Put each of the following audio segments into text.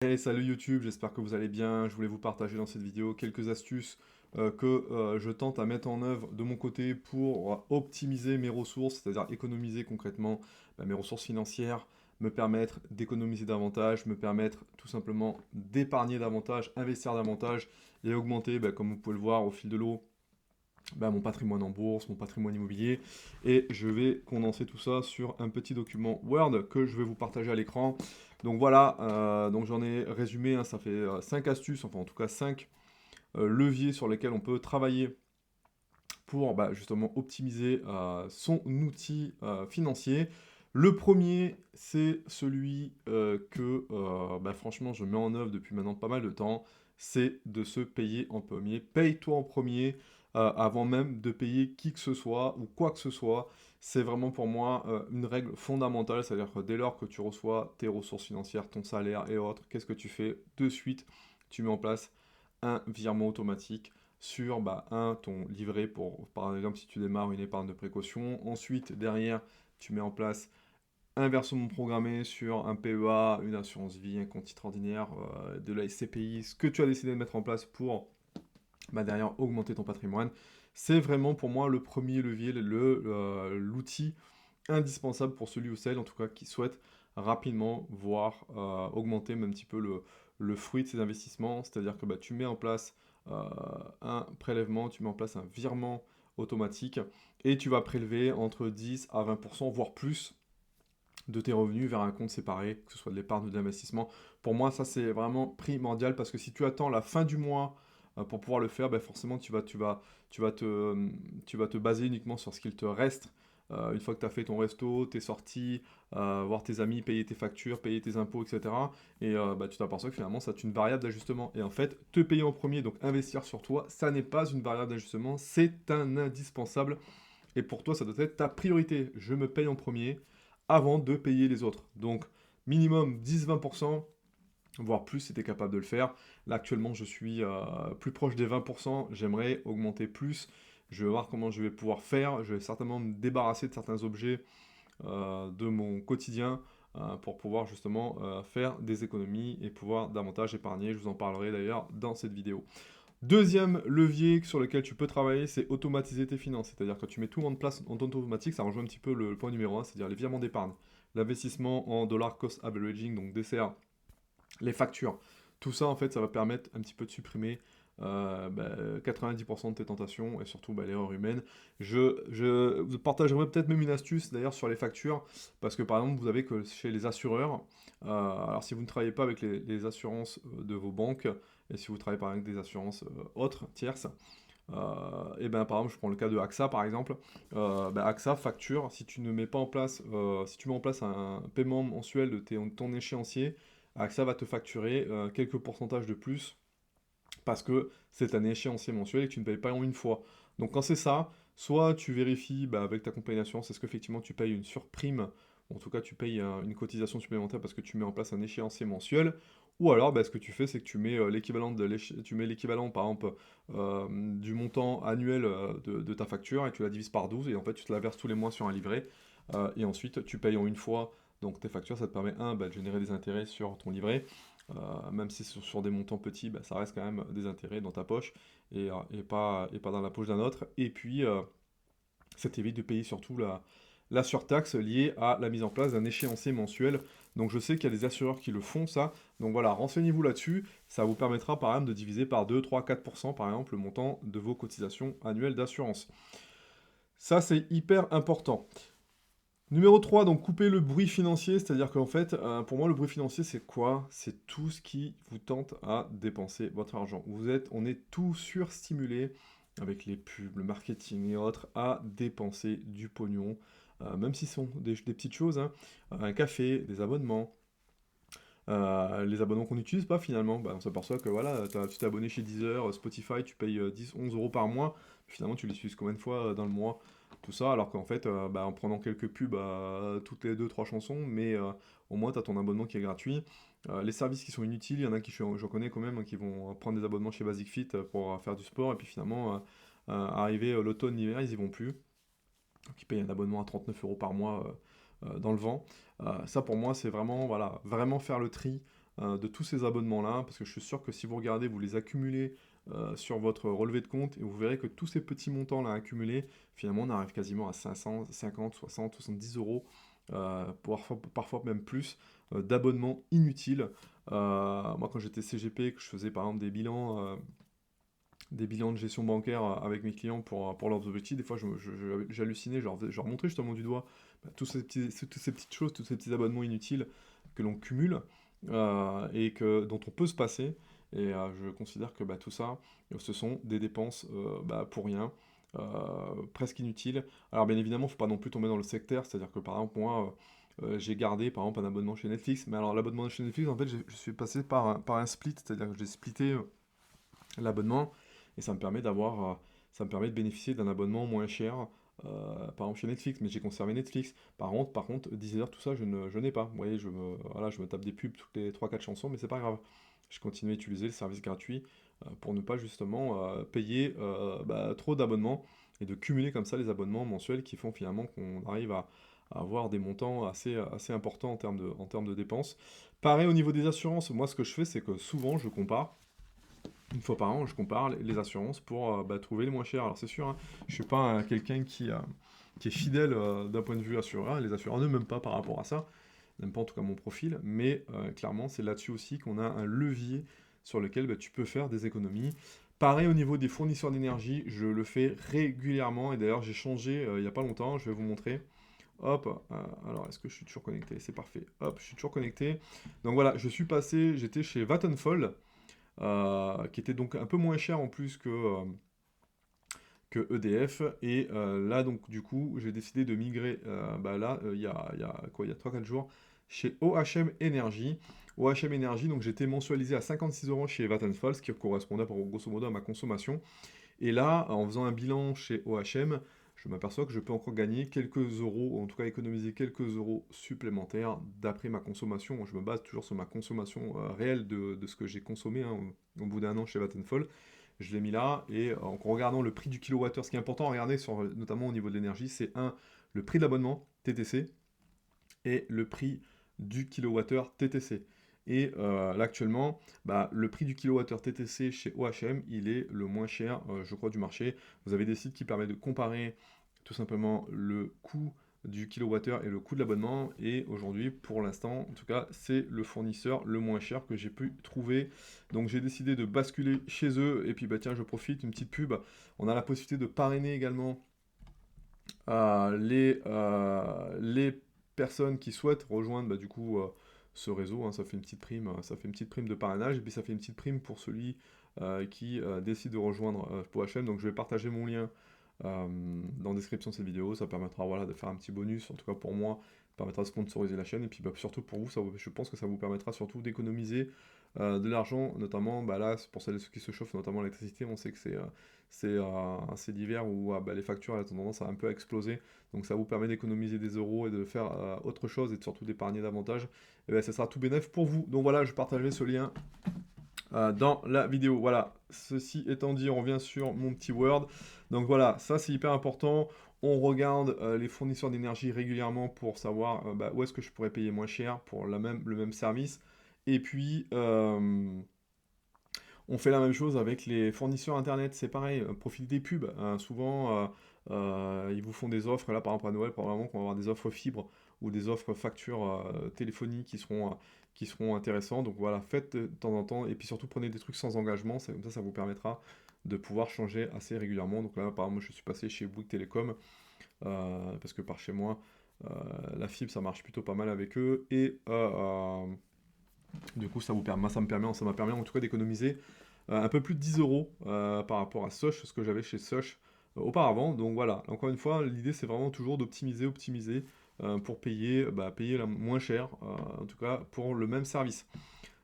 Hey, salut YouTube, j'espère que vous allez bien. Je voulais vous partager dans cette vidéo quelques astuces que je tente à mettre en œuvre de mon côté pour optimiser mes ressources, c'est-à-dire économiser concrètement mes ressources financières, me permettre d'économiser davantage, me permettre tout simplement d'épargner davantage, investir davantage et augmenter, comme vous pouvez le voir au fil de l'eau, mon patrimoine en bourse, mon patrimoine immobilier. Et je vais condenser tout ça sur un petit document Word que je vais vous partager à l'écran. Donc voilà, donc j'en ai résumé, hein, ça fait 5 astuces, enfin en tout cas 5 leviers sur lesquels on peut travailler pour justement optimiser son outil financier. Le premier, c'est celui que franchement je mets en œuvre depuis maintenant pas mal de temps, c'est de se payer en premier. Paye-toi en premier avant même de payer qui que ce soit ou quoi que ce soit. C'est vraiment pour moi une règle fondamentale, c'est-à-dire que dès lors que tu reçois tes ressources financières, ton salaire et autres, qu'est-ce que tu fais? De suite, tu mets en place un virement automatique sur ton livret pour, par exemple, si tu démarres une épargne de précaution. Ensuite, derrière, tu mets en place un versement programmé sur un PEA, une assurance vie, un compte titre ordinaire, de la SCPI, ce que tu as décidé de mettre en place pour derrière augmenter ton patrimoine. C'est vraiment pour moi le premier levier, l'outil indispensable pour celui ou celle, en tout cas, qui souhaite rapidement voir augmenter un petit peu le fruit de ses investissements. C'est-à-dire que tu mets en place euh, un prélèvement, tu mets en place un virement automatique et tu vas prélever entre 10 à 20%, voire plus, de tes revenus vers un compte séparé, que ce soit de l'épargne ou de l'investissement. Pour moi, ça c'est vraiment primordial parce que si tu attends la fin du mois pour pouvoir le faire, forcément tu vas te baser uniquement sur ce qu'il te reste. Une fois que tu as fait ton resto, tes sorties, voir tes amis, payer tes factures, payer tes impôts, etc. Et tu t'aperçois que finalement, ça c'est une variable d'ajustement. Et en fait, te payer en premier, donc investir sur toi, ça n'est pas une variable d'ajustement, c'est un indispensable. Et pour toi, ça doit être ta priorité. Je me paye en premier avant de payer les autres. Donc, minimum 10-20%, voire plus si tu es capable de le faire. Là, actuellement, je suis plus proche des 20%. J'aimerais augmenter plus. Je vais voir comment je vais pouvoir faire. Je vais certainement me débarrasser de certains objets de mon quotidien pour pouvoir justement faire des économies et pouvoir davantage épargner. Je vous en parlerai d'ailleurs dans cette vidéo. Deuxième levier sur lequel tu peux travailler, c'est automatiser tes finances. C'est-à-dire que tu mets tout en place en automatique, ça rejoint un petit peu le point numéro un, c'est-à-dire les virements d'épargne, l'investissement en dollar cost averaging, donc DCA, les factures. Tout ça, en fait, ça va permettre un petit peu de supprimer 90% de tes tentations et surtout l'erreur humaine. Je vous partagerai peut-être même une astuce d'ailleurs sur les factures, parce que par exemple, vous avez que chez les assureurs, alors si vous ne travaillez pas avec les assurances de vos banques, et si vous travaillez par exemple avec des assurances autres, tierces, et par exemple, je prends le cas de AXA par exemple, AXA facture, si tu ne mets pas en place, si tu mets en place un paiement mensuel de ton échéancier, AXA va te facturer quelques pourcentages de plus parce que c'est un échéancier mensuel et que tu ne payes pas en une fois. Donc quand c'est ça, soit tu vérifies avec ta compagnie d'assurance, est-ce qu'effectivement tu payes une surprime, ou en tout cas tu payes une cotisation supplémentaire parce que tu mets en place un échéancier mensuel, ou alors ce que tu fais c'est que tu mets tu mets l'équivalent par exemple du montant annuel de ta facture et tu la divises par 12 et en fait tu te la verses tous les mois sur un livret et ensuite tu payes en une fois donc tes factures, ça te permet de générer des intérêts sur ton livret. Même si c'est sur des montants petits, ça reste quand même des intérêts dans ta poche et pas dans la poche d'un autre. Et puis, ça t'évite de payer surtout la surtaxe liée à la mise en place d'un échéancier mensuel. Donc je sais qu'il y a des assureurs qui le font ça. Donc voilà, renseignez-vous là-dessus. Ça vous permettra par exemple de diviser par 2, 3, 4% par exemple le montant de vos cotisations annuelles d'assurance. Ça c'est hyper important. Numéro 3, donc couper le bruit financier, c'est-à-dire qu'en fait, pour moi, le bruit financier, c'est quoi? C'est tout ce qui vous tente à dépenser votre argent. On est tout surstimulé avec les pubs, le marketing et autres, à dépenser du pognon, même si ce sont des petites choses, hein, un café, des abonnements, les abonnements qu'on n'utilise pas finalement, on s'aperçoit que voilà, tu t'es abonné chez Deezer, Spotify, tu payes 10, 11 euros par mois, finalement tu les utilises combien de fois dans le mois, tout ça, alors qu'en fait, en prenant quelques pubs toutes les deux trois chansons, mais au moins tu as ton abonnement qui est gratuit. Les services qui sont inutiles, il y en a qui, j'en connais quand même, hein, qui vont prendre des abonnements chez Basic Fit pour faire du sport, et puis finalement, arrivé l'automne, l'hiver, ils y vont plus. Donc ils payent un abonnement à 39 € par mois dans le vent. Ça pour moi c'est vraiment, voilà, vraiment faire le tri de tous ces abonnements-là, parce que je suis sûr que si vous regardez, vous les accumulez sur votre relevé de compte, et vous verrez que tous ces petits montants-là accumulés, finalement, on arrive quasiment à 500, 50, 60, 70 euros, parfois même plus, d'abonnements inutiles. Moi, quand j'étais CGP, que je faisais par exemple des bilans de gestion bancaire avec mes clients pour leurs objectifs, des fois j'hallucinais, je leur montrais justement du doigt toutes ces petites choses, tous ces petits abonnements inutiles que l'on cumule dont on peut se passer. Et je considère que tout ça, ce sont des dépenses pour rien, presque inutiles. Alors bien évidemment, il ne faut pas non plus tomber dans le sectaire, c'est-à-dire que par exemple moi, j'ai gardé par exemple un abonnement chez Netflix, mais alors l'abonnement chez Netflix, en fait, je suis passé par un split, c'est-à-dire que j'ai splitté l'abonnement, et ça me permet de bénéficier d'un abonnement moins cher, par exemple chez Netflix, mais j'ai conservé Netflix. Par contre, Deezer, tout ça, je n'ai pas. Vous voyez, voilà, je me tape des pubs toutes les 3-4 chansons, mais c'est pas grave. Je continue à utiliser le service gratuit pour ne pas justement payer trop d'abonnements et de cumuler comme ça les abonnements mensuels qui font finalement qu'on arrive à avoir des montants assez importants en termes de dépenses. Pareil au niveau des assurances, moi ce que je fais, c'est que souvent je compare. Une fois par an, je compare les assurances pour trouver les moins chers. Alors c'est sûr, hein, je suis pas quelqu'un qui est fidèle d'un point de vue assureur. Les assureurs ne m'aiment pas par rapport à ça, n'aiment pas en tout cas mon profil, mais clairement c'est là-dessus aussi qu'on a un levier sur lequel tu peux faire des économies. Pareil au niveau des fournisseurs d'énergie, je le fais régulièrement, et d'ailleurs j'ai changé il n'y a pas longtemps, je vais vous montrer. Hop, alors est-ce que je suis toujours connecté? C'est parfait. Hop, je suis toujours connecté. Donc voilà, j'étais chez Vattenfall, qui était donc un peu moins cher en plus que EDF. Et là, donc, du coup, j'ai décidé de migrer, il y a 3-4 jours, chez OHM Energy. OHM Energy, donc j'étais mensualisé à 56 euros chez Vattenfall, ce qui correspondait grosso modo à ma consommation. Et là, en faisant un bilan chez OHM, je m'aperçois que je peux encore gagner quelques euros, ou en tout cas économiser quelques euros supplémentaires d'après ma consommation. Moi, je me base toujours sur ma consommation réelle de ce que j'ai consommé au bout d'un an chez Vattenfall. Je l'ai mis là, et en regardant le prix du kilowattheure, ce qui est important à regarder, notamment au niveau de l'énergie, c'est le prix de l'abonnement TTC et le prix du kilowattheure TTC. Et là actuellement, le prix du kilowattheure TTC chez OHM, il est le moins cher, je crois, du marché. Vous avez des sites qui permettent de comparer tout simplement le coût du kilowattheure et le coût de l'abonnement. Et aujourd'hui, pour l'instant, en tout cas, c'est le fournisseur le moins cher que j'ai pu trouver. Donc j'ai décidé de basculer chez eux. Et puis tiens, je profite, une petite pub. On a la possibilité de parrainer également les personnes qui souhaitent rejoindre du coup ce réseau, hein. Ça fait une petite prime, de parrainage, et puis ça fait une petite prime pour celui qui décide de rejoindre POHM. Donc je vais partager mon lien dans la description de cette vidéo. Ça permettra, voilà, de faire un petit bonus, en tout cas pour moi, ça permettra de sponsoriser la chaîne, et puis surtout pour vous, je pense que ça vous permettra surtout d'économiser de l'argent, notamment là, pour celles et ceux qui se chauffent, notamment l'électricité. On sait que c'est l'hiver où les factures elles ont tendance à un peu exploser, donc ça vous permet d'économiser des euros et de faire autre chose, et surtout d'épargner davantage. Et bien ça sera tout bénef pour vous. Donc voilà, je partagerai ce lien dans la vidéo. Voilà, ceci étant dit, on revient sur mon petit Word. Donc voilà, ça c'est hyper important. On regarde les fournisseurs d'énergie régulièrement pour savoir où est-ce que je pourrais payer moins cher pour le même service. Et puis, on fait la même chose avec les fournisseurs internet, c'est pareil, profil des pubs. Souvent, ils vous font des offres, là par exemple à Noël, probablement qu'on va avoir des offres fibres ou des offres factures téléphoniques qui seront intéressantes. Donc voilà, faites de temps en temps, et puis surtout prenez des trucs sans engagement, comme ça vous permettra de pouvoir changer assez régulièrement. Donc là, par exemple, je suis passé chez Bouygues Télécom, parce que par chez moi, la fibre, ça marche plutôt pas mal avec eux, et du coup, ça m'a permis en tout cas d'économiser un peu plus de 10 euros par rapport à Soch, ce que j'avais chez Soch auparavant. Donc voilà, encore une fois, l'idée c'est vraiment toujours d'optimiser, pour payer moins cher, en tout cas pour le même service.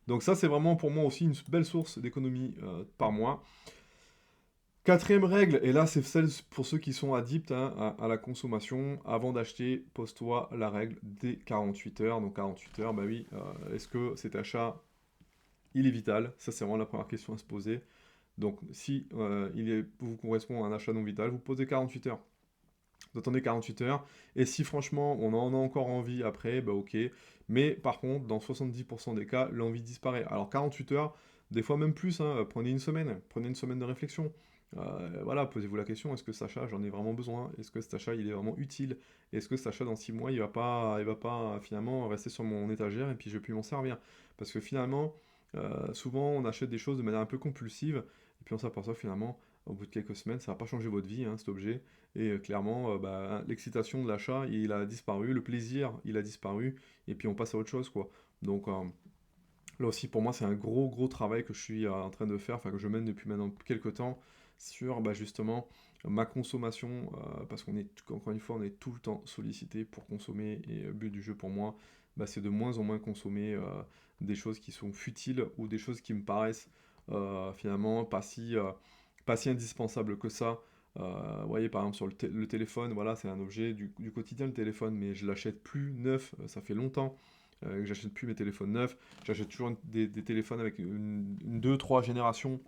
Donc ça, c'est vraiment pour moi aussi une belle source d'économie par mois. Quatrième règle, et là c'est celle pour ceux qui sont addicts à la consommation: avant d'acheter, pose-toi la règle des 48 heures. Donc 48 heures, oui, est-ce que cet achat, il est vital? Ça c'est vraiment la première question à se poser. Donc si vous correspond à un achat non vital, vous posez 48 heures. vous attendez 48 heures, et si franchement on en a encore envie après, bah ok, mais par contre, dans 70% des cas, l'envie disparaît. Alors 48 heures, des fois même plus, hein, prenez une semaine de réflexion. Voilà, posez-vous la question, est-ce que cet achat, j'en ai vraiment besoin? Est-ce que cet achat, il est vraiment utile? Est-ce que cet achat, dans 6 mois, il va pas finalement rester sur mon étagère et puis je vais plus m'en servir? Parce que finalement, souvent, on achète des choses de manière un peu compulsive, et puis on s'aperçoit que finalement, au bout de quelques semaines, ça va pas changer votre vie, hein, cet objet. Et clairement, bah, l'excitation de l'achat, il a disparu, le plaisir, il a disparu, et puis on passe à autre chose, quoi. Donc là aussi, pour moi, c'est un gros, gros travail que je suis en train de faire, enfin que je mène depuis maintenant quelques temps, sur bah, justement ma consommation, parce qu'on est, encore une fois, on est tout le temps sollicité pour consommer, et le but du jeu pour moi, bah, c'est de moins en moins consommer des choses qui sont futiles ou des choses qui me paraissent finalement pas si indispensables que ça. Vous voyez, par exemple, sur le téléphone, voilà, c'est un objet du quotidien, le téléphone, mais je l'achète plus neuf, ça fait longtemps que j'achète plus mes téléphones neufs. J'achète toujours des téléphones avec une 2-3 générations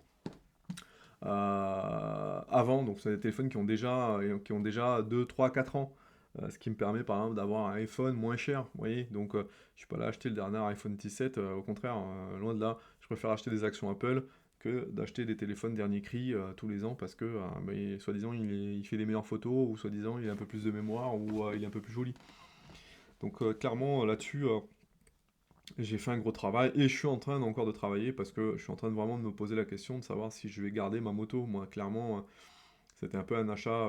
avant. Donc, c'est des téléphones qui ont déjà 2 3 4 ans. Ce qui me permet par exemple d'avoir un iPhone moins cher. Vous voyez, donc je suis pas là acheter le dernier iPhone 17. Au contraire, loin de là, je préfère acheter des actions Apple que d'acheter des téléphones dernier cri tous les ans parce que mais, soi-disant il fait des meilleures photos ou soi-disant il a un peu plus de mémoire ou il est un peu plus joli. Donc clairement là-dessus, j'ai fait un gros travail et je suis en train encore de travailler parce que je suis en train de vraiment de me poser la question de savoir si je vais garder ma moto. Moi, clairement, c'était un peu un achat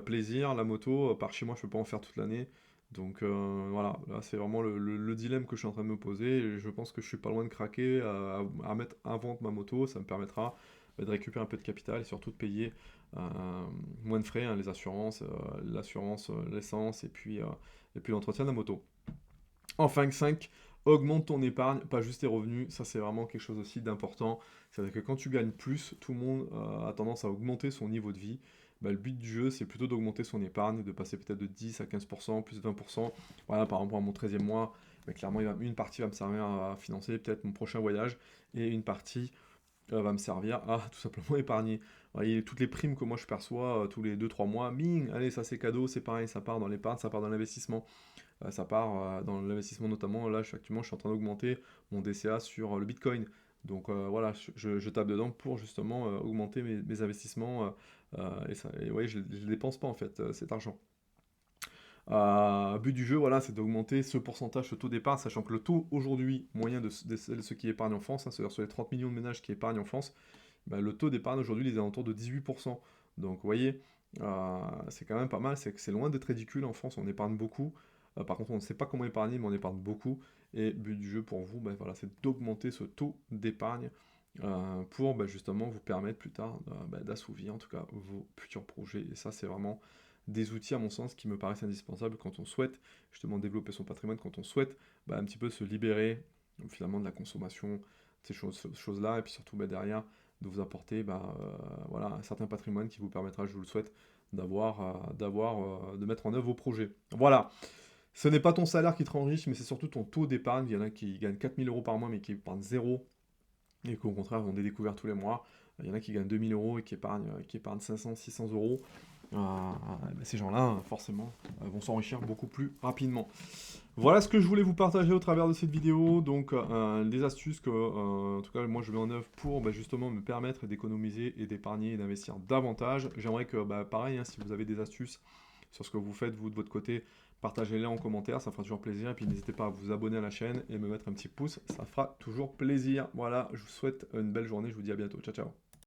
plaisir, la moto. Par chez moi, je peux pas en faire toute l'année. Donc voilà, là c'est vraiment le dilemme que je suis en train de me poser. Et je pense que je suis pas loin de craquer à mettre à vendre ma moto. Ça me permettra de récupérer un peu de capital et surtout de payer euh, moins de frais, hein, les assurances, l'essence et puis l'entretien de la moto. Enfin, 5, augmente ton épargne, pas juste tes revenus. Ça, c'est vraiment quelque chose aussi d'important. C'est-à-dire que quand tu gagnes plus, tout le monde a tendance à augmenter son niveau de vie. Bah, le but du jeu, c'est plutôt d'augmenter son épargne, de passer peut-être de 10 à 15%, plus de 20%. Voilà, par exemple, à mon 13e mois, bah, clairement, une partie va me servir à financer peut-être mon prochain voyage, et une partie va me servir à tout simplement épargner. Vous voyez, toutes les primes que moi je perçois tous les 2 3 mois, bing, allez, ça c'est cadeau, c'est pareil, ça part dans l'épargne, ça part dans l'investissement. Ça part dans l'investissement notamment. Là, actuellement, je suis en train d'augmenter mon DCA sur le Bitcoin. Donc voilà, je tape dedans pour justement augmenter mes investissements. Et ouais, je ne dépense pas en fait cet argent. But du jeu, voilà, c'est d'augmenter ce pourcentage, ce taux d'épargne, sachant que le taux aujourd'hui moyen de ceux qui épargnent en France, hein, c'est-à-dire sur les 30 millions de ménages qui épargnent en France, bah, le taux d'épargne aujourd'hui il est alentours de 18%. Donc vous voyez, c'est quand même pas mal, c'est loin d'être ridicule en France, on épargne beaucoup. Par contre, on ne sait pas comment épargner, mais on épargne beaucoup. Et but du jeu pour vous, bah, voilà, c'est d'augmenter ce taux d'épargne pour bah, justement vous permettre plus tard bah, d'assouvir en tout cas vos futurs projets. Et ça, c'est vraiment des outils à mon sens qui me paraissent indispensables quand on souhaite justement développer son patrimoine, quand on souhaite bah, un petit peu se libérer finalement de la consommation, de ces choses-là, et puis surtout bah, derrière de vous apporter bah, voilà, un certain patrimoine qui vous permettra, je vous le souhaite, de mettre en œuvre vos projets. Voilà. Ce n'est pas ton salaire qui te rend riche, mais c'est surtout ton taux d'épargne. Il y en a qui gagnent 4 000 € par mois, mais qui épargnent zéro, et qui au contraire ont des découvertes tous les mois. Il y en a qui gagnent 2 000 € et qui épargnent 500, 600 €. Ces gens-là, forcément, vont s'enrichir beaucoup plus rapidement. Voilà ce que je voulais vous partager au travers de cette vidéo. Donc, des astuces que, en tout cas, moi, je mets en œuvre pour bah, justement me permettre d'économiser et d'épargner et d'investir davantage. J'aimerais que, bah, pareil, hein, si vous avez des astuces sur ce que vous faites, vous, de votre côté, partagez-les en commentaire, ça fera toujours plaisir. Et puis, n'hésitez pas à vous abonner à la chaîne et me mettre un petit pouce, ça fera toujours plaisir. Voilà, je vous souhaite une belle journée, je vous dis à bientôt. Ciao, ciao.